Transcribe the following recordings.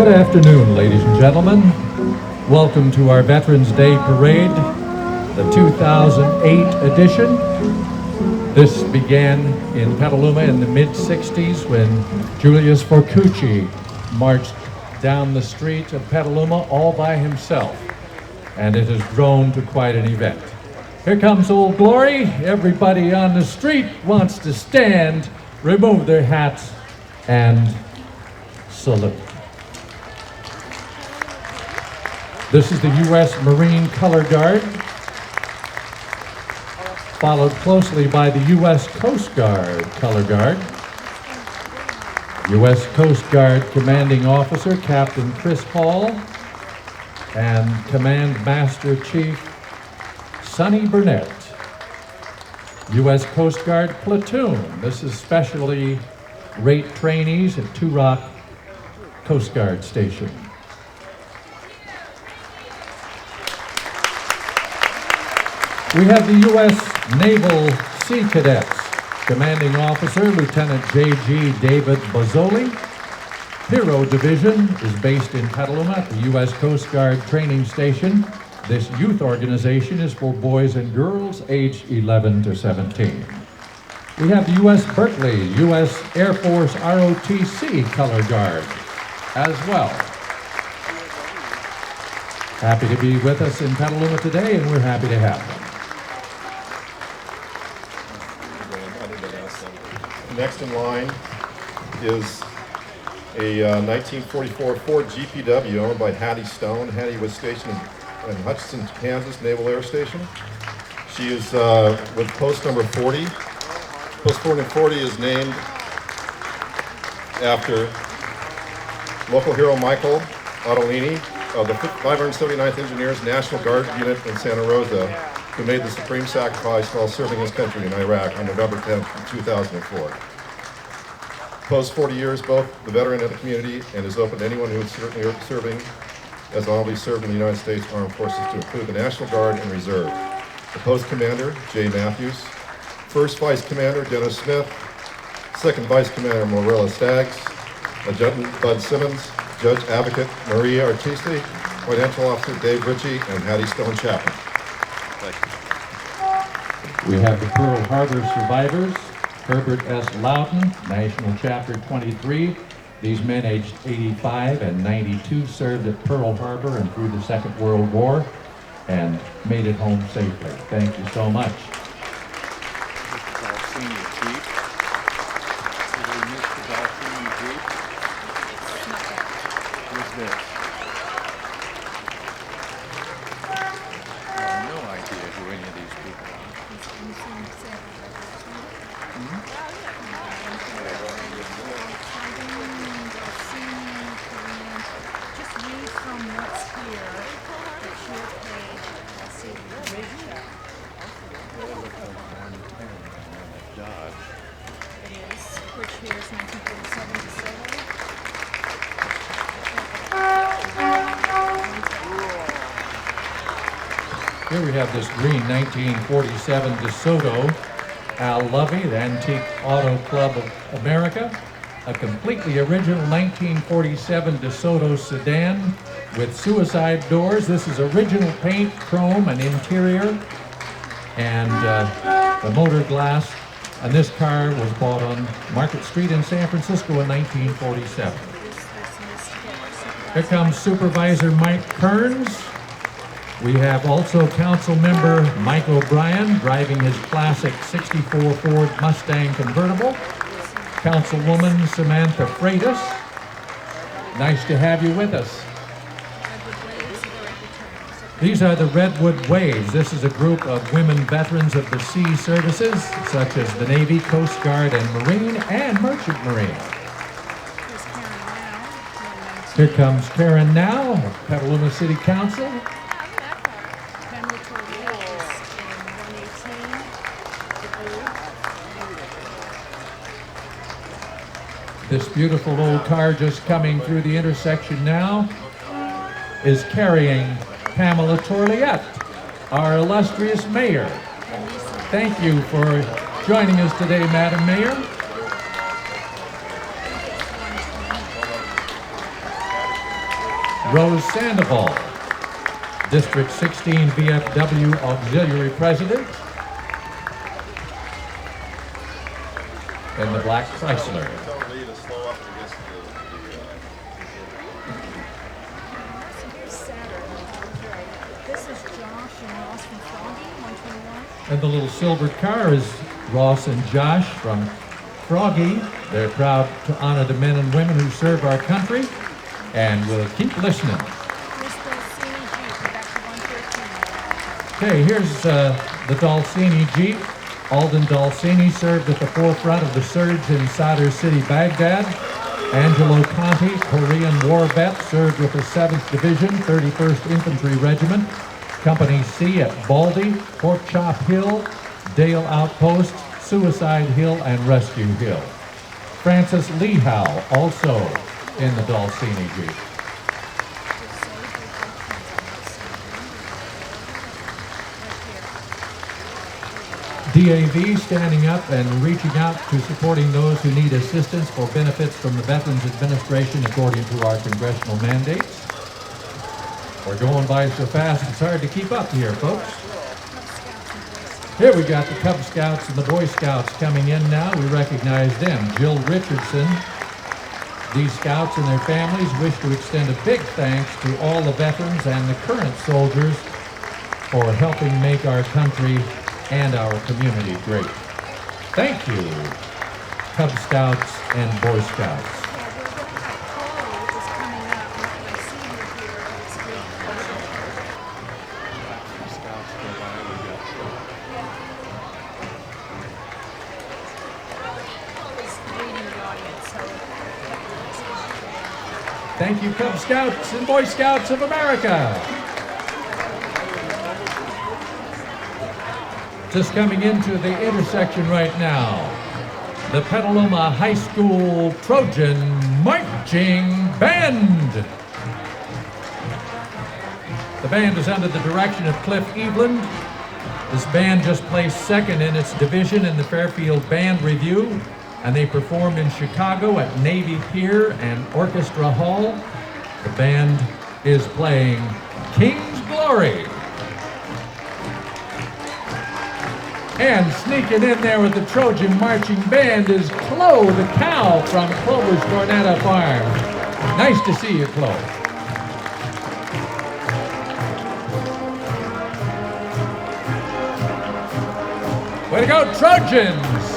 Good afternoon, ladies and gentlemen. Welcome to our Veterans Day Parade, the 2008 edition. This began in Petaluma in the mid-60s when Julius Forcucci marched down the street of Petaluma all by himself, and it has grown to quite an event. Here comes Old Glory. Everybody on the street wants to stand, remove their hats, and salute. This is the U.S. Marine Color Guard, followed closely by the U.S. Coast Guard Color Guard. U.S. Coast Guard Commanding Officer Captain Chris Hall and Command Master Chief Sonny Burnett. U.S. Coast Guard Platoon. This is specially rate trainees at Two Rock Coast Guard Station. We have the U.S. Naval Sea Cadets. Commanding Officer Lieutenant J.G. David Bozzoli. Hero Division is based in Petaluma at the U.S. Coast Guard Training Station. This youth organization is for boys and girls aged 11 to 17. We have the U.S. Berkeley, U.S. Air Force ROTC Color Guard as well. Happy to be with us in Petaluma today, and we're happy to have them. Next in line is a 1944 Ford GPW owned by Hattie Stone. Hattie was stationed in Hutchinson, Kansas Naval Air Station. She is with post number 40. Post 40 is named after local hero Michael Ottolini of the 579th Engineers National Guard Unit in Santa Rosa, who made the supreme sacrifice while serving his country in Iraq on November 10, 2004. Post 40 years, both the veteran and the community, and is open to anyone who is serving as honorably served in the United States Armed Forces, to include the National Guard and Reserve. The Post Commander, Jay Matthews. First Vice Commander, Dennis Smith. Second Vice Commander, Morella Staggs. Adjutant, Bud Simmons. Judge Advocate, Maria Artisti. Financial Officer, Dave Ritchie, and Hattie Stone Chapman. We have the Pearl Harbor survivors, Herbert S. Loudon, National Chapter 23. These men aged 85 and 92 served at Pearl Harbor and through the Second World War and made it home safely. Thank you so much. Here we have this green 1947 DeSoto Al Lovey, the Antique Auto Club of America. A completely original 1947 DeSoto sedan with suicide doors. This is original paint, chrome, and interior, and the motor glass. And this car was bought on Market Street in San Francisco in 1947. Here comes Supervisor Mike Kearns. We have also Council Member Mike O'Brien driving his classic '64 Ford Mustang convertible. Councilwoman Samantha Freitas. Nice to have you with us. These are the Redwood Waves. This is a group of women veterans of the sea services, such as the Navy, Coast Guard, and Marine, and Merchant Marine. Here comes Karen Now of Petaluma City Council. This beautiful old car just coming through the intersection now is carrying Pamela Torliette, our illustrious mayor. Thank you for joining us today, Madam Mayor. Rose Sandoval, District 16 VFW Auxiliary President, and the black Chrysler. This is Josh and Ross from Froggy, 121. And the little silver car is Ross and Josh from Froggy. They're proud to honor the men and women who serve our country, and we'll keep listening. Here's the Cine Jeep, Rebecca 113. Okay, here's the Dalsini Jeep. Alden Dalsini served at the forefront of the surge in Sadr City, Baghdad. Angelo Conti, Korean war vet, served with the 7th Division, 31st Infantry Regiment, Company C at Baldy, Pork Chop Hill, Dale Outpost, Suicide Hill, and Rescue Hill. Francis Lehow, also in the Dalsini Jeep. DAV standing up and reaching out to supporting those who need assistance for benefits from the Veterans Administration according to our congressional mandates. We're going by so fast it's hard to keep up here, folks. Here we got the Cub Scouts and the Boy Scouts coming in now. We recognize them. Jill Richardson. These scouts and their families wish to extend a big thanks to all the veterans and the current soldiers for helping make our country and our community great. Thank you, Cub Scouts and Boy Scouts. Thank you, Cub Scouts and Boy Scouts of America. Just coming into the intersection right now, the Petaluma High School Trojan Marching Band. The band is under the direction of Cliff Eveland. This band just placed second in its division in the Fairfield Band Review, and they performed in Chicago at Navy Pier and Orchestra Hall. The band is playing King's Glory. And sneaking in there with the Trojan Marching Band is Chloe the cow from Clover's Tornado Farm. Nice to see you, Chloe. Way to go, Trojans!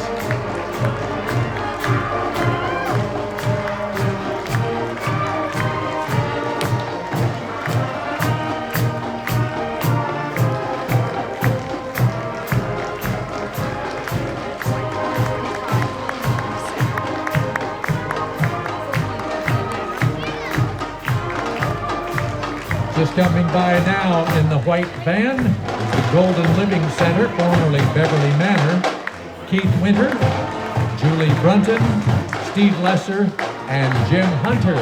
Just coming by now in the white van, the Golden Living Center, formerly Beverly Manor, Keith Winter, Julie Brunton, Steve Lesser, and Jim Hunter.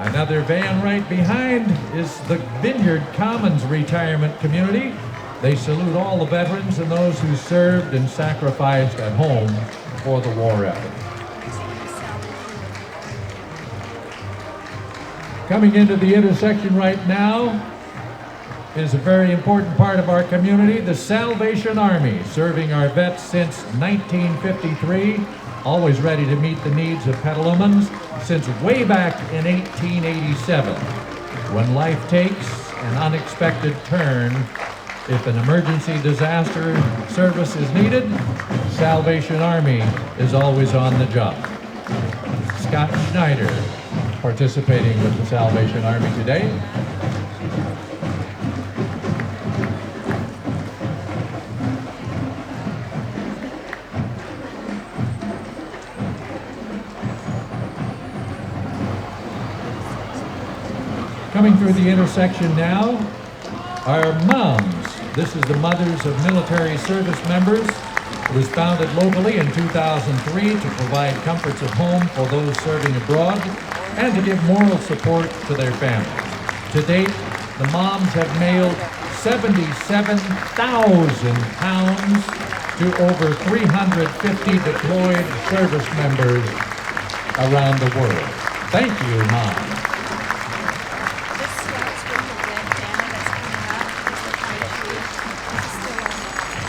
Another van right behind is the Vineyard Commons Retirement Community. They salute all the veterans and those who served and sacrificed at home for the war effort. Coming into the intersection right now is a very important part of our community, the Salvation Army, serving our vets since 1953, always ready to meet the needs of Petalumans since way back in 1887. When life takes an unexpected turn, if an emergency disaster service is needed, Salvation Army is always on the job. Scott Schneider, participating with the Salvation Army today. Coming through the intersection now are moms. This is the mothers of military service members. It was founded locally in 2003 to provide comforts of home for those serving abroad and to give moral support to their families. To date, the moms have mailed 77,000 pounds to over 350 deployed service members around the world. Thank you, Mom. This starts with the red banner that's coming up. It's the Tai Chi. This is still on the office.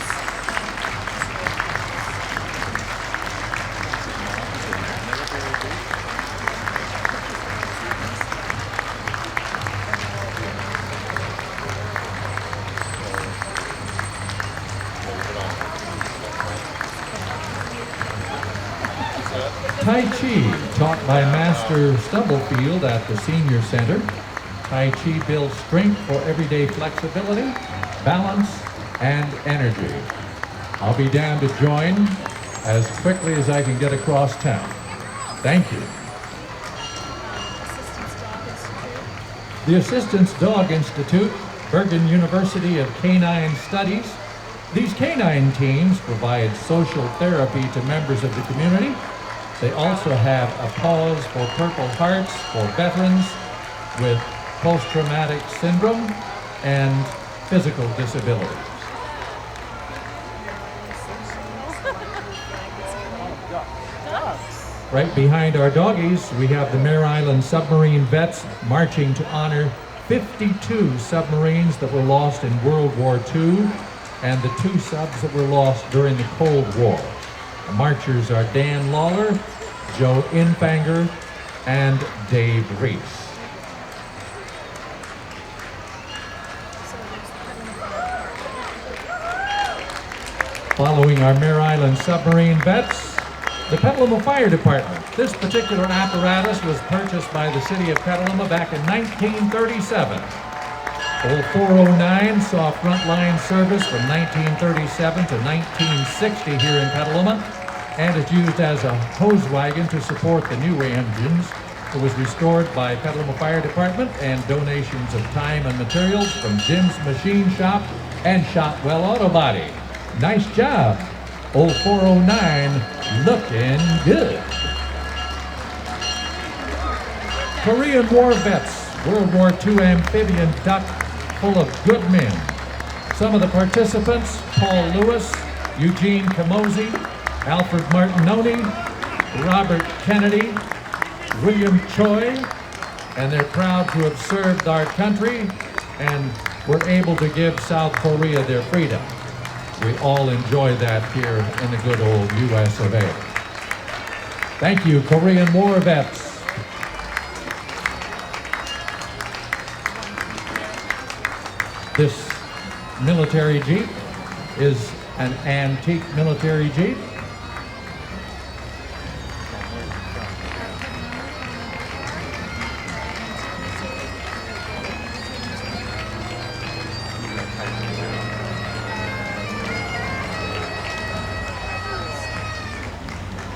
Tai Chi, taught by Master Stubblefield at the Senior Center. Tai Chi builds strength for everyday flexibility, balance, and energy. I'll be down to join as quickly as I can get across town. Thank you. Assistance Dog Institute. The Assistance Dog Institute, Bergen University of Canine Studies. These canine teams provide social therapy to members of the community. They also have a Paws for Purple Hearts for veterans with post-traumatic syndrome and physical disabilities. Right behind our doggies, we have the Mare Island Submarine Vets marching to honor 52 submarines that were lost in World War II and the 2 subs that were lost during the Cold War. The marchers are Dan Lawler, Joe Infanger, and Dave Reese. Following our Mare Island Submarine Vets, the Petaluma Fire Department. This particular apparatus was purchased by the city of Petaluma back in 1937. Old 409 saw frontline service from 1937 to 1960 here in Petaluma, and is used as a hose wagon to support the new engines. It was restored by Petaluma Fire Department and donations of time and materials from Jim's Machine Shop and Shotwell Auto Body. Nice job, Old 409, looking good. Korean War vets, World War II amphibian duck full of good men. Some of the participants, Paul Lewis, Eugene Camosi, Alfred Martinoni, Robert Kennedy, William Choi, and they're proud to have served our country and were able to give South Korea their freedom. We all enjoy that here in the good old US of A. Thank you, Korean War vets. This military Jeep is an antique military Jeep.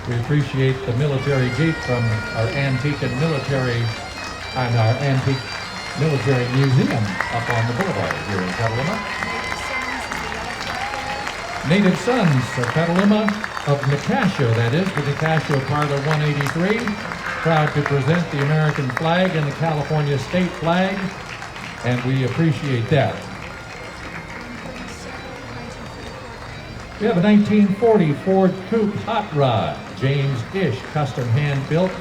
We appreciate the military Jeep from our antique and military museum up on the boulevard here in Petaluma. Native Sons of Petaluma, of Nicasio, that is, the Nicasio Parlor 183, proud to present the American flag and the California state flag, and we appreciate that. We have a 1940 Ford Coupe Hot Rod, James Ish, custom hand-built,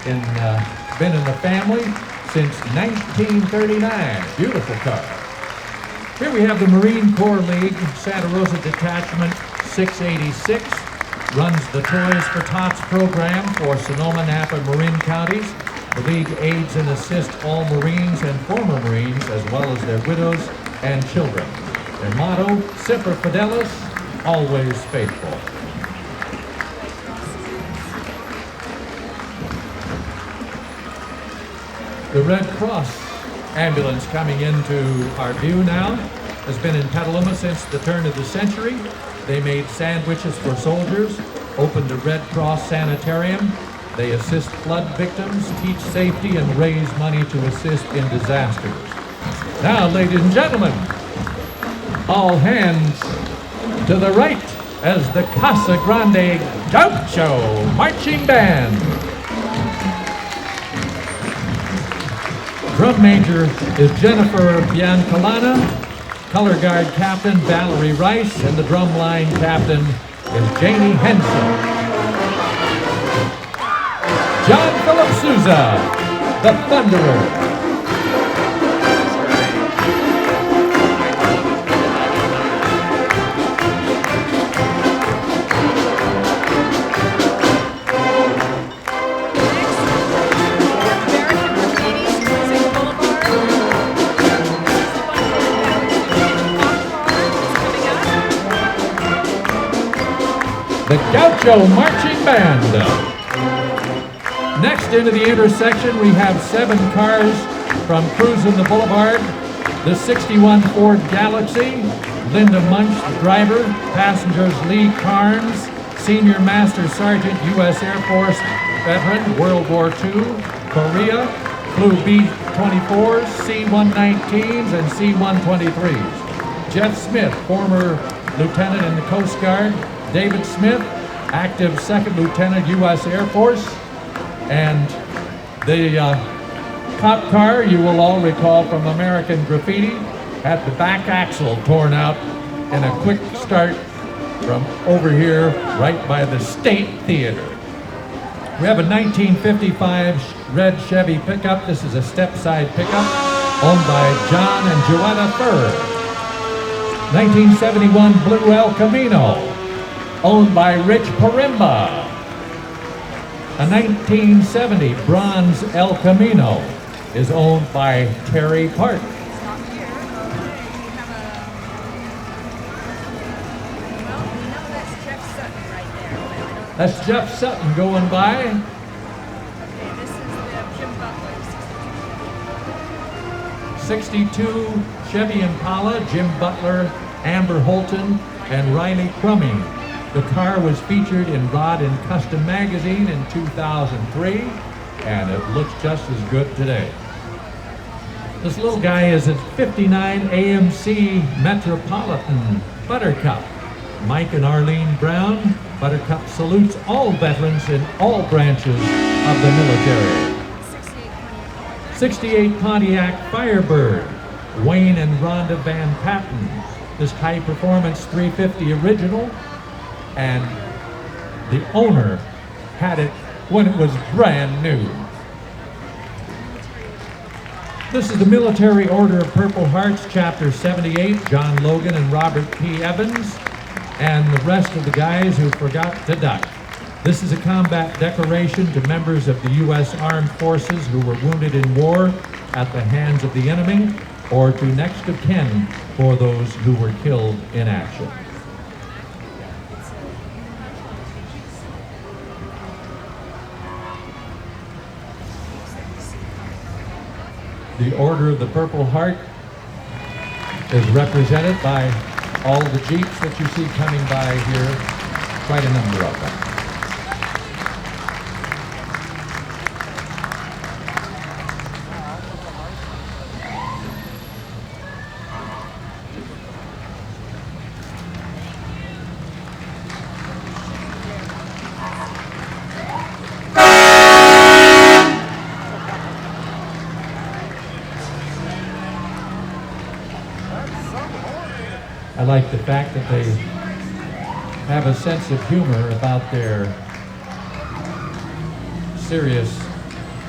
been in the family since 1939. Beautiful car. Here we have the Marine Corps League, Santa Rosa Detachment 686, runs the Toys for Tots program for Sonoma, Napa, and Marin counties. The league aids and assists all Marines and former Marines, as well as their widows and children. Their motto, Semper Fidelis, always faithful. The Red Cross ambulance coming into our view now has been in Petaluma since the turn of the century. They made sandwiches for soldiers, opened a Red Cross sanitarium. They assist flood victims, teach safety, and raise money to assist in disasters. Now, ladies and gentlemen, all hands to the right as the Casa Grande Gaucho Marching Band. Drum major is Jennifer Biancalana, color guard captain Valerie Rice, and the drum line captain is Janie Henson. John Philip Souza, the Thunderer. The Gaucho Marching Band. Next into the intersection, we have 7 cars from cruising the boulevard. The 61 Ford Galaxy, Linda Munch, the driver. Passengers Lee Carnes, Senior Master Sergeant, U.S. Air Force veteran, World War II, Korea, flew B-24s, C-119s, and C-123s. Jeff Smith, former lieutenant in the Coast Guard. David Smith, active second lieutenant, U.S. Air Force. And the cop car, you will all recall from American Graffiti, had the back axle torn out in a quick start from over here, right by the State Theater. We have a 1955 red Chevy pickup. This is a step-side pickup owned by John and Joanna Furr. 1971 Blue El Camino, owned by Rich Parimba. A 1970 Bronze El Camino is owned by Terry Park. That's Jeff Sutton going by. Okay, this is the Jim Butler. 62 Chevy Impala, Jim Butler, Amber Holton, and Riley Crumming. The car was featured in Rod and Custom magazine in 2003, and it looks just as good today. This little guy is a 59 AMC Metropolitan Buttercup. Mike and Arlene Brown. Buttercup salutes all veterans in all branches of the military. 68 Pontiac Firebird. Wayne and Rhonda Van Patten. This high-performance 350 original, and the owner had it when it was brand new. This is the Military Order of Purple Hearts, Chapter 78, John Logan and Robert P. Evans, and the rest of the guys who forgot to duck. This is a combat decoration to members of the U.S. Armed Forces who were wounded in war at the hands of the enemy, or to next of kin for those who were killed in action. The Order of the Purple Heart is represented by all the Jeeps that you see coming by here, quite a number of them. I like the fact that they have a sense of humor about their serious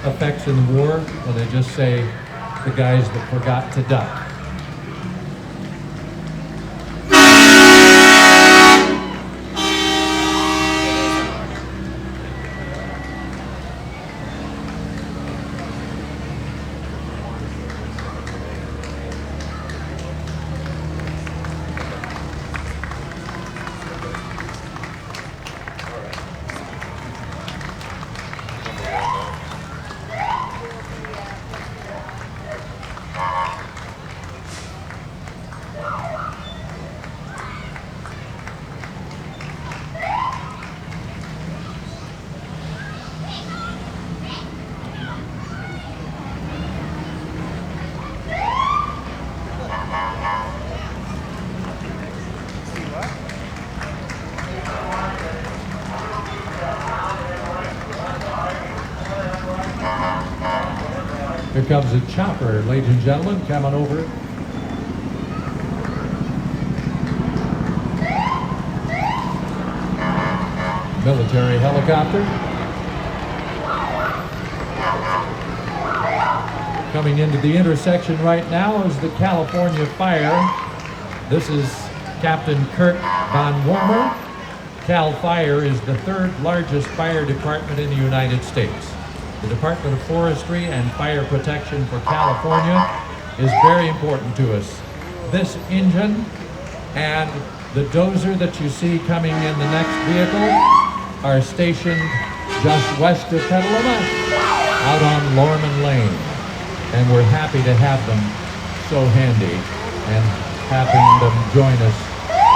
effects in the war when they just say the guys that forgot to duck. Here comes a chopper, ladies and gentlemen, coming over. Military helicopter. Coming into the intersection right now is the California Fire. This is Captain Kirk Von Wormer. Cal Fire is the third largest fire department in the United States. The Department of Forestry and Fire Protection for California is very important to us. This engine and the dozer that you see coming in the next vehicle are stationed just west of Petaluma, out on Lorman Lane. And we're happy to have them so handy and having them join us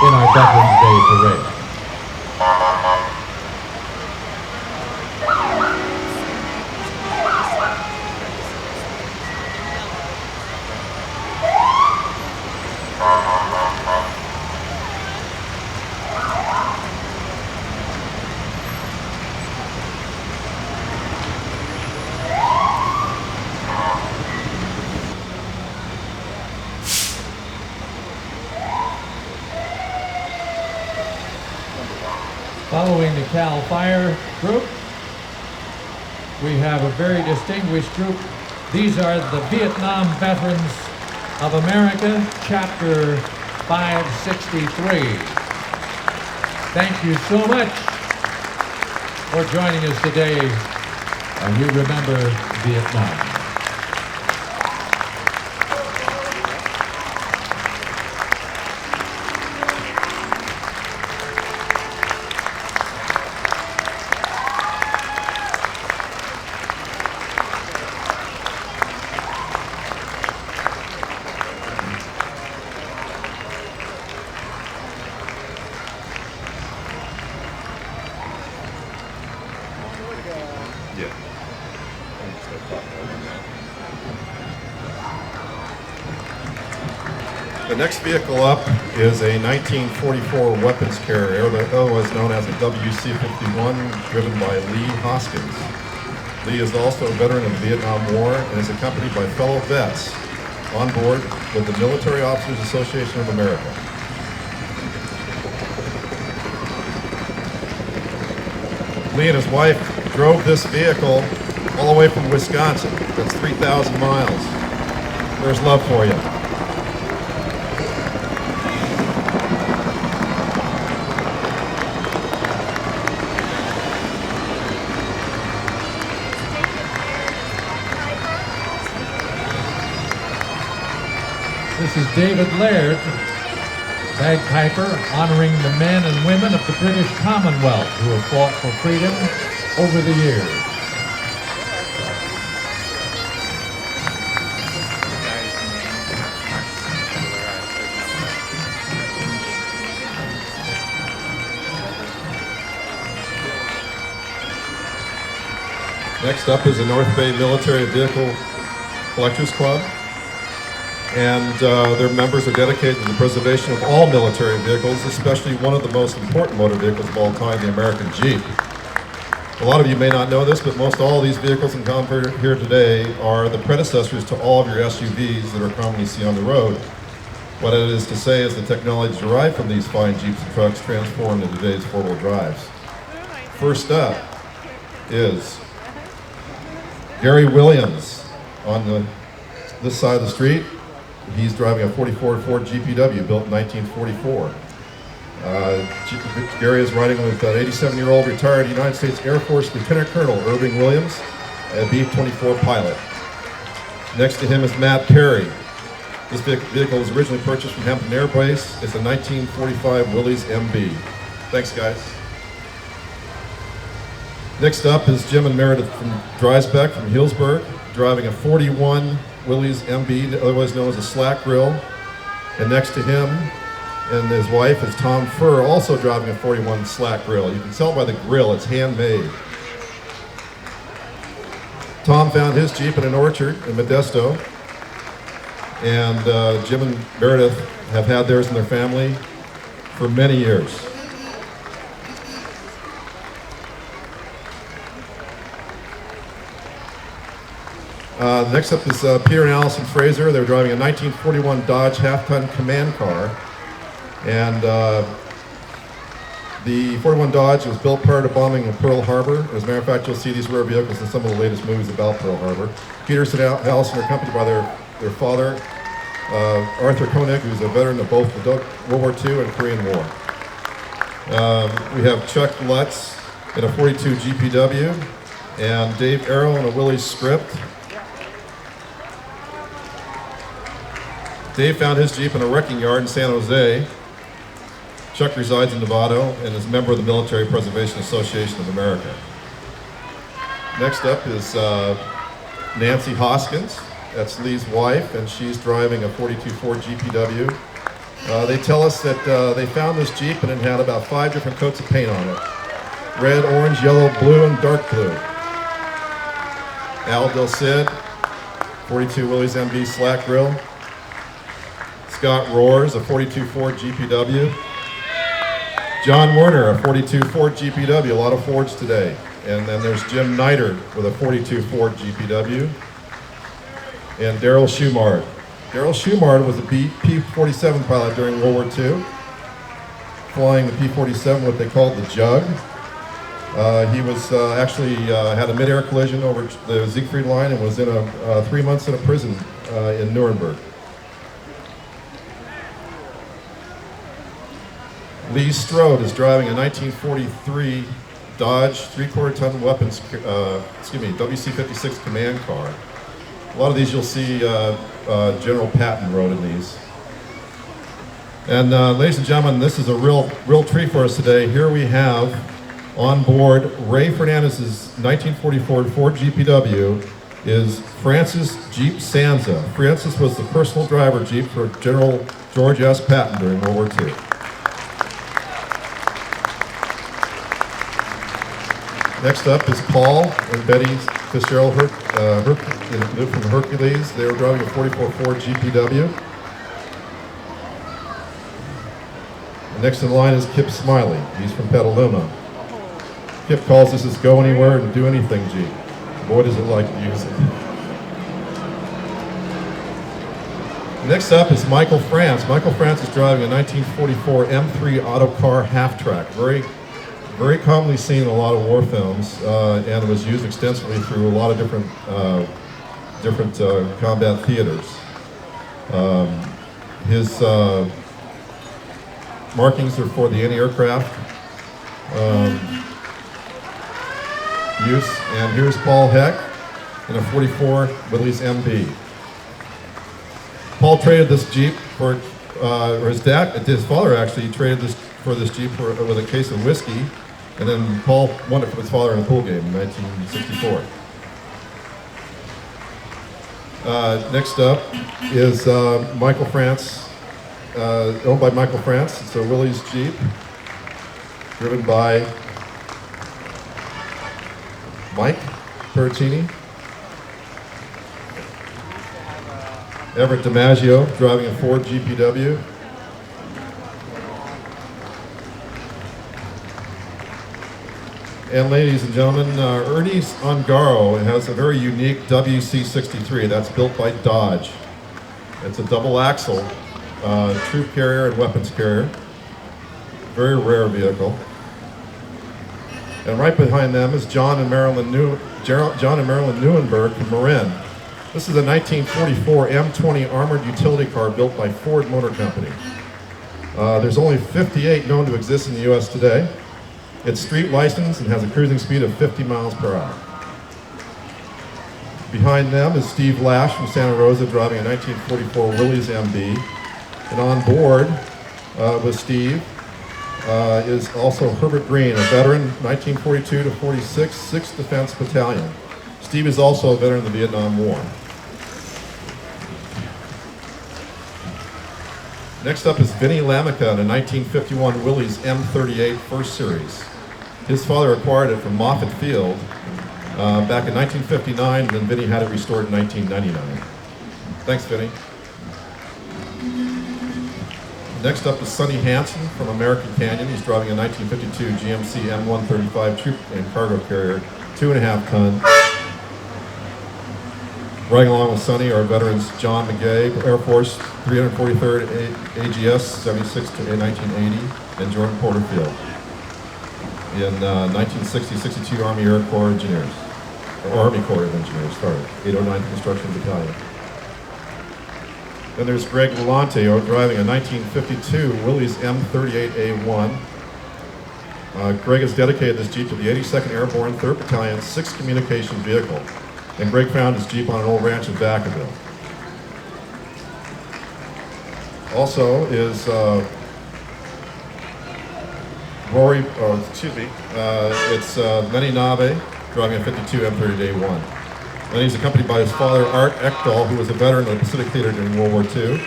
in our Veterans Day parade. Following the Cal Fire group, we have a very distinguished group. These are the Vietnam Veterans of America, Chapter 563. Thank you so much for joining us today, and we remember Vietnam. The next vehicle up is a 1944 weapons carrier, otherwise known as a WC-51, driven by Lee Hoskins. Lee is also a veteran of the Vietnam War and is accompanied by fellow vets on board with the Military Officers Association of America. Lee and his wife drove this vehicle all the way from Wisconsin. That's 3,000 miles. There's love for you. This is David Laird, bagpiper, honoring the men and women of the British Commonwealth who have fought for freedom over the years. Next up is the North Bay Military Vehicle Collectors Club. And their members are dedicated to the preservation of all military vehicles, especially one of the most important motor vehicles of all time, the American Jeep. A lot of you may not know this, but most all of these vehicles encountered here today are the predecessors to all of your SUVs that are commonly seen on the road. What it is to say is the technology derived from these fine Jeeps and trucks transformed into today's four-wheel drives. First up is Gary Williams on this side of the street. He's driving a 44 Ford GPW built in 1944. Gary is riding with an 87-year-old retired United States Air Force Lieutenant Colonel Irving Williams, a B-24 pilot. Next to him is Matt Perry. This vehicle was originally purchased from Hampton Air Base. It's a 1945 Willys MB. Thanks, guys. Next up is Jim and Meredith from Dreisbeck from Healdsburg, driving a 41 Willys MB, otherwise known as a slack grill. And next to him and his wife is Tom Furr, also driving a 41 slack grill. You can tell by the grill, it's handmade. Tom found his Jeep in an orchard in Modesto, and Jim and Meredith have had theirs in their family for many years. Next up is Peter and Allison Fraser. They were driving a 1941 Dodge half-ton command car, and The 41 Dodge was built prior to bombing of Pearl Harbor. As a matter of fact, you'll see these rare vehicles in some of the latest movies about Pearl Harbor. Peterson and Allison are accompanied by their father, Arthur Koenig, who's a veteran of both the World War II and Korean War. We have Chuck Lutz in a 42 GPW, and Dave Arrow in a Willys Script. Dave found his Jeep in a wrecking yard in San Jose. Chuck resides in Nevada and is a member of the Military Preservation Association of America. Next up is Nancy Hoskins. That's Lee's wife, and she's driving a 42 Ford GPW. They tell us that they found this Jeep and it had about 5 different coats of paint on it. Red, orange, yellow, blue, and dark blue. Al Del Cid, 42 Willys MB Slack Grill. Scott Roars, a 42 Ford GPW. John Werner, a 42 Ford GPW, a lot of Fords today. And then there's Jim Neidert with a 42 Ford GPW. And Daryl Schumard. Daryl Schumard was a P-47 pilot during World War II, flying the P-47, what they called the Jug. He was actually had a mid-air collision over the Siegfried line and was in 3 months in a prison in Nuremberg. Lee Strode is driving a 1943 Dodge 3/4 ton weapons, WC-56 command car. A lot of these you'll see General Patton rode in these. And ladies and gentlemen, this is a real treat for us today. Here we have on board Ray Fernandez's 1944 Ford GPW is Francis Jeep Sansa. Francis was the personal driver Jeep for General George S. Patton during World War II. Next up is Paul and Betty Fitzgerald from Hercules. They were driving a 44 Ford GPW. And next in line is Kip Smiley. He's from Petaluma. Kip calls this his go anywhere and do anything Jeep. Boy, does it like to use it. Next up is Michael France. Michael France is driving a 1944 M3 Autocar half-track. Very commonly seen in a lot of war films, and it was used extensively through a lot of different combat theaters. His markings are for the anti-aircraft use. And here's Paul Heck in a 44 Willys MB. Paul traded this Jeep for, or his father actually traded this for this Jeep with a case of whiskey. And then Paul won it from his father in a pool game in 1964. Next up is Michael France, owned by Michael France. It's a Willys Jeep, driven by Mike Pericini. Everett DiMaggio, driving a Ford GPW. And ladies and gentlemen, Ernie Ongaro has a very unique WC-63 that's built by Dodge. It's a double axle troop carrier and weapons carrier. Very rare vehicle. And right behind them is John and Marilyn Neuenberg from Marin. This is a 1944 M20 armored utility car built by Ford Motor Company. There's only 58 known to exist in the U.S. today. It's street licensed and has a cruising speed of 50 miles per hour. Behind them is Steve Lash from Santa Rosa driving a 1944 Willys MB. And on board with Steve is also Herbert Green, a veteran, 1942 to 46, 6th Defense Battalion. Steve is also a veteran of the Vietnam War. Next up is Vinnie Lamica in a 1951 Willys M38 First Series. His father acquired it from Moffett Field back in 1959, and then Vinnie had it restored in 1999. Thanks, Vinnie. Next up is Sonny Hansen from American Canyon. He's driving a 1952 GMC M135 troop and cargo carrier, 2.5 ton. Riding along with Sonny are veterans John McGay, Air Force 343rd AGS 76 to 1980, and Jordan Porterfield. in 1960-62 Army Air Corps Engineers, or Army Corps of Engineers, sorry, 809th Construction Battalion. Then there's Greg Volante, driving a 1952 Willys M38A1. Greg has dedicated this Jeep to the 82nd Airborne 3rd Battalion 6th Communications Vehicle. And Greg found his Jeep on an old ranch in Vacaville. Also is Rory, it's Lenny Nave, driving a 52 M30A1. Lenny's accompanied by his father, Art Ekdahl, who was a veteran of the Pacific Theater during World War II.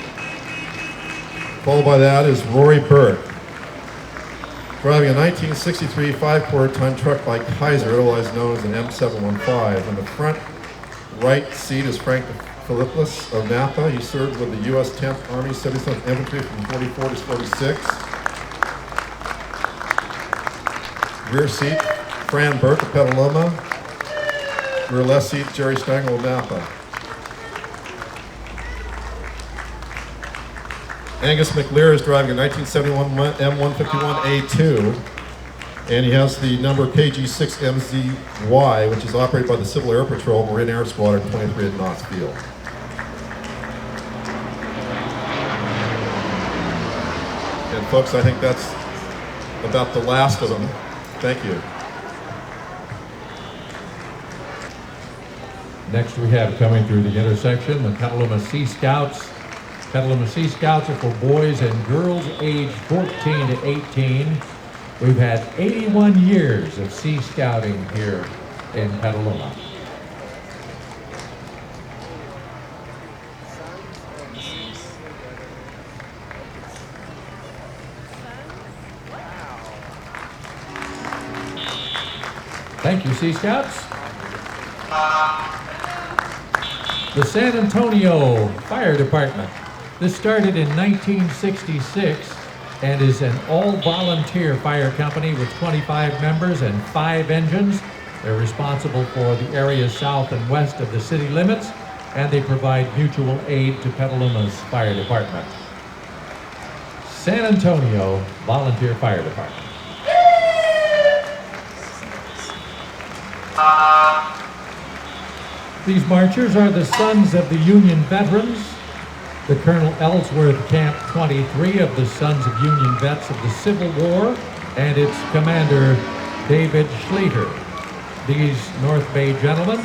Followed by that is Rory Burke, driving a 1963 5-quarter ton truck by Kaiser, otherwise known as an M715. In the front right seat is Frank Philippus of Napa. He served with the U.S. 10th Army 77th Infantry from 44 to 46. Rear seat, Fran Burke of Petaluma. Rear left seat, Jerry Stangl of Napa. Angus McLear is driving a 1971 M151A2, and he has the number KG6MZY, which is operated by the Civil Air Patrol, Marine Air Squadron 23 at Knott's Field. And folks, I think that's about the last of them. Thank you. Next we have coming through the intersection, the Petaluma Sea Scouts. Petaluma Sea Scouts are for boys and girls aged 14 to 18. We've had 81 years of Sea Scouting here in Petaluma. Thank you, Sea Scouts. The San Antonio Fire Department. This started in 1966 and is an all-volunteer fire company with 25 members and 5 engines. They're responsible for the areas south and west of the city limits, and they provide mutual aid to Petaluma's fire department. San Antonio Volunteer Fire Department. These marchers are the sons of the Union veterans. The Colonel Ellsworth Camp 23 of the Sons of Union Vets of the Civil War, and its commander, David Schleter. These North Bay gentlemen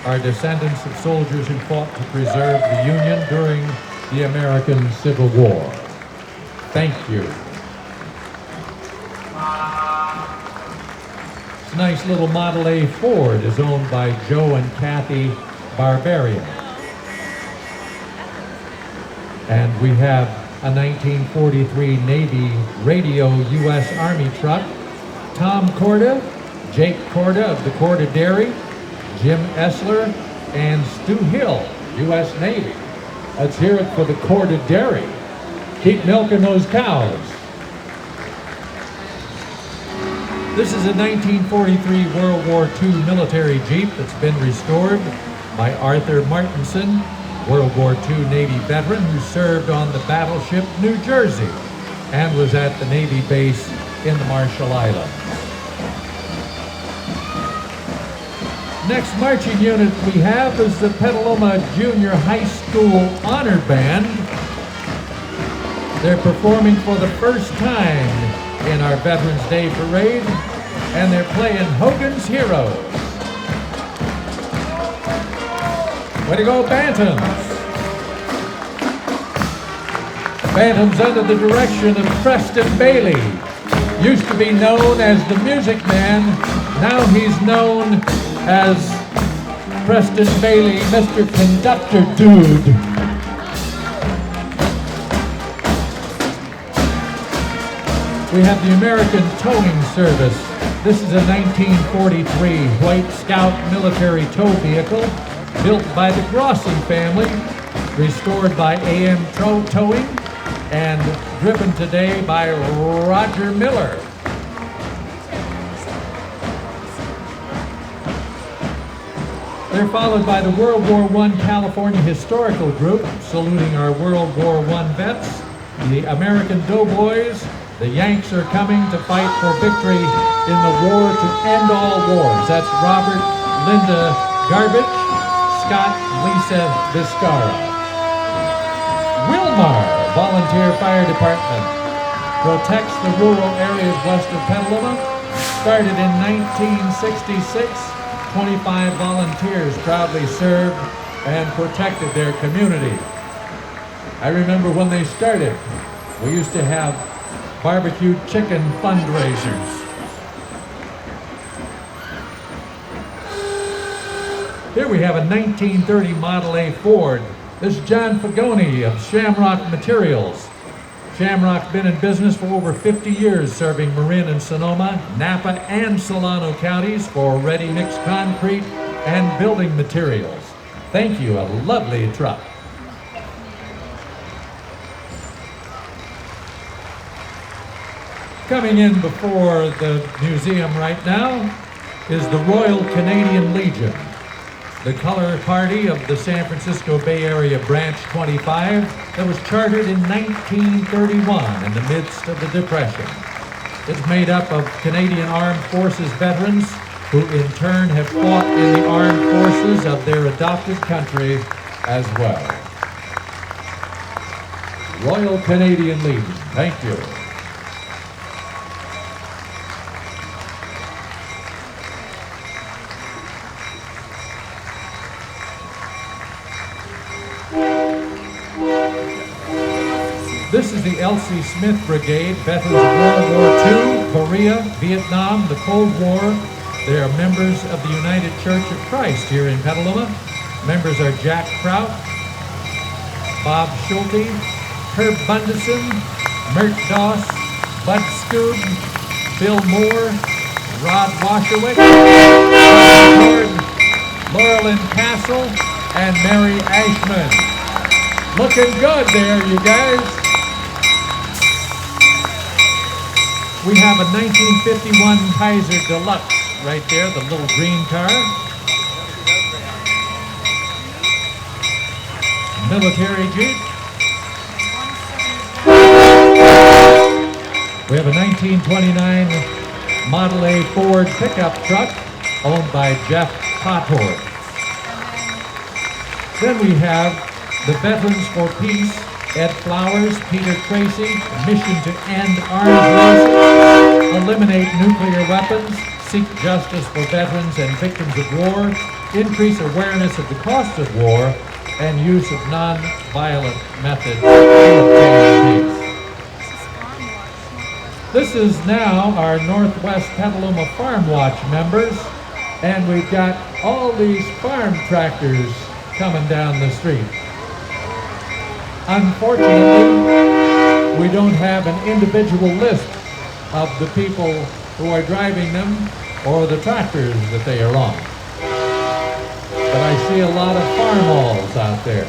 are descendants of soldiers who fought to preserve the Union during the American Civil War. Thank you. This nice little Model A Ford is owned by Joe and Kathy Barbarian. And we have a 1943 Navy Radio U.S. Army truck. Tom Corda, Jake Corda of the Corda Dairy, Jim Essler, and Stu Hill, U.S. Navy. Let's hear it for the Corda Dairy. Keep milking those cows. This is a 1943 World War II military Jeep that's been restored by Arthur Martinson, World War II Navy veteran who served on the battleship New Jersey and was at the Navy base in the Marshall Islands. Next marching unit we have is the Petaluma Junior High School Honor Band. They're performing for the first time in our Veterans Day Parade, and they're playing Hogan's Heroes. Way to go, Bantams! Bantams under the direction of Preston Bailey. Used to be known as the Music Man, now he's known as Preston Bailey, Mr. Conductor Dude. We have the American Towing Service. This is a 1943 White Scout military tow vehicle built by the Grossi family, restored by AM Towing, and driven today by Roger Miller. They're followed by the World War I California Historical Group, saluting our World War I vets, the American Doughboys. The Yanks are coming to fight for victory in the war to end all wars. That's Robert, Linda Garbage, Scott, Lisa Viscara. Wilmar Volunteer Fire Department protects the rural areas west of Petaluma. Started in 1966, 25 volunteers proudly served and protected their community. I remember when they started, we used to have barbecued chicken fundraisers. Here we have a 1930 Model A Ford. This is John Fagoni of Shamrock Materials. Shamrock's been in business for over 50 years, serving Marin and Sonoma, Napa, and Solano counties for ready-mix concrete and building materials. Thank you, a lovely truck. Coming in before the museum right now is the Royal Canadian Legion, the color party of the San Francisco Bay Area Branch 25 that was chartered in 1931 in the midst of the Depression. It's made up of Canadian Armed Forces veterans who in turn have fought in the armed forces of their adopted country as well. Royal Canadian Legion, thank you. This is the Elsie Smith Brigade, veterans of World War II, Korea, Vietnam, the Cold War. They are members of the United Church of Christ here in Petaluma. Members are Jack Kraut, Bob Schulte, Herb Bundesen, Mert Doss, Bud Scoob, Bill Moore, Rod Washerwick, Laurelyn Castle, and Mary Ashman. Looking good there, you guys. We have a 1951 Kaiser Deluxe right there, the little green car. Military Jeep. We have a 1929 Model A Ford pickup truck owned by Jeff Pothorst. Then we have the Veterans for Peace, Ed Flowers, Peter Tracy, mission to end arms races, eliminate nuclear weapons, seek justice for veterans and victims of war, increase awareness of the cost of war, and use of non-violent methods to obtain peace. This is now our Northwest Petaluma Farm Watch members, and we've got all these farm tractors coming down the street. Unfortunately, we don't have an individual list of the people who are driving them or the tractors that they are on. But I see a lot of farmalls out there.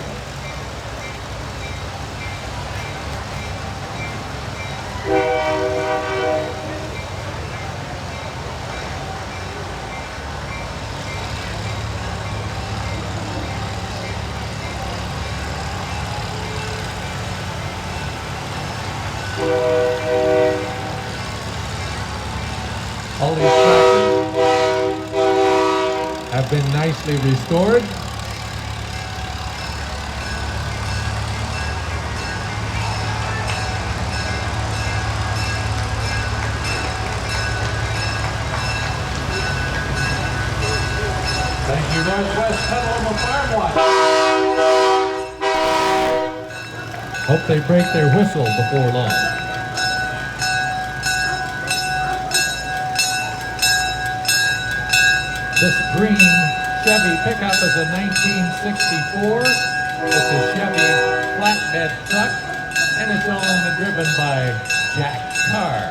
All these tractors have been nicely restored. Thank you, Northwest Petaluma Farm Watch. Hope they break their whistle before long. This green Chevy pickup is a 1964. It's a Chevy flatbed truck, and it's owned and driven by Jack Carr.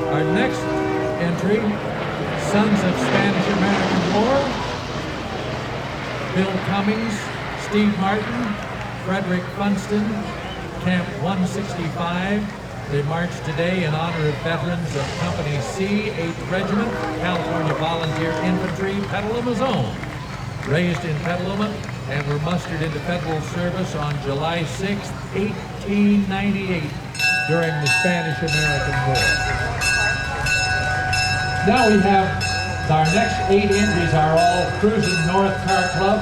Our next entry, Sons of Spanish-American War, Bill Cummings, Steve Martin, Frederick Funston, Camp 165. They marched today in honor of veterans of Company C, 8th Regiment, California Volunteer Infantry, Petaluma's own. Raised in Petaluma, and were mustered into federal service on July 6, 1898, during the Spanish-American War. Now we have our next 8 entries are all Cruising North Car Club.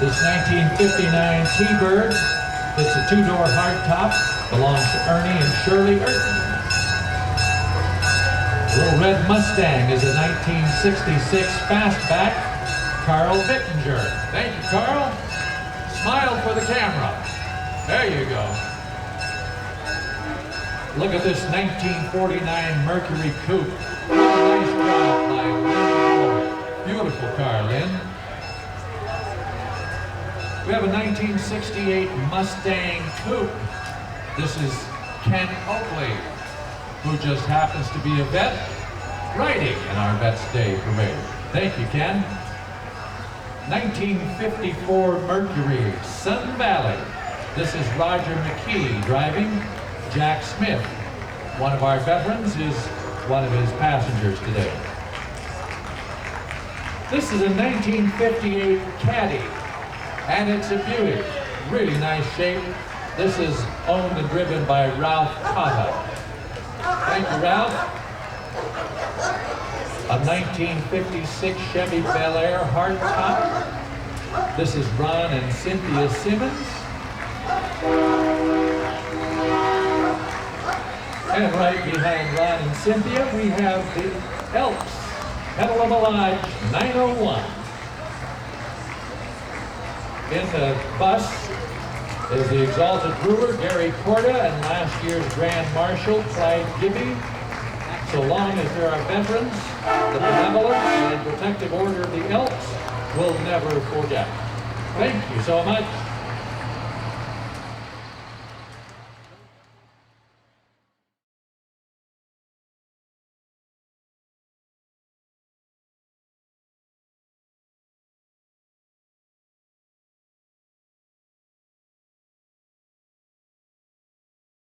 This 1959 T-Bird. It's a 2-door hardtop. Belongs to Ernie and Shirley Erton. Little Red Mustang is a 1966 Fastback. Carl Bittinger. Thank you, Carl. Smile for the camera. There you go. Look at this 1949 Mercury Coupe. Nice job by Lynn. Beautiful car, Lynn. We have a 1968 Mustang Coupe. This is Ken Oakley, who just happens to be a vet riding in our Vets Day Parade. Thank you, Ken. 1954 Mercury Sun Valley. This is Roger McKee driving. Jack Smith, one of our veterans, is one of his passengers today. This is a 1958 Caddy, and it's a beauty. Really nice shape. This is owned and driven by Ralph Cotta. Thank you, Ralph. A 1956 Chevy Bel Air hardtop. This is Ron and Cynthia Simmons. And right behind Ron and Cynthia, we have the Elks, Petaluma Lodge 901. In the bus is the Exalted Brewer, Gary Corda, and last year's Grand Marshal, Clyde Gibby. So long as there are veterans, the benevolence and protective order of the Elks will never forget. Thank you so much.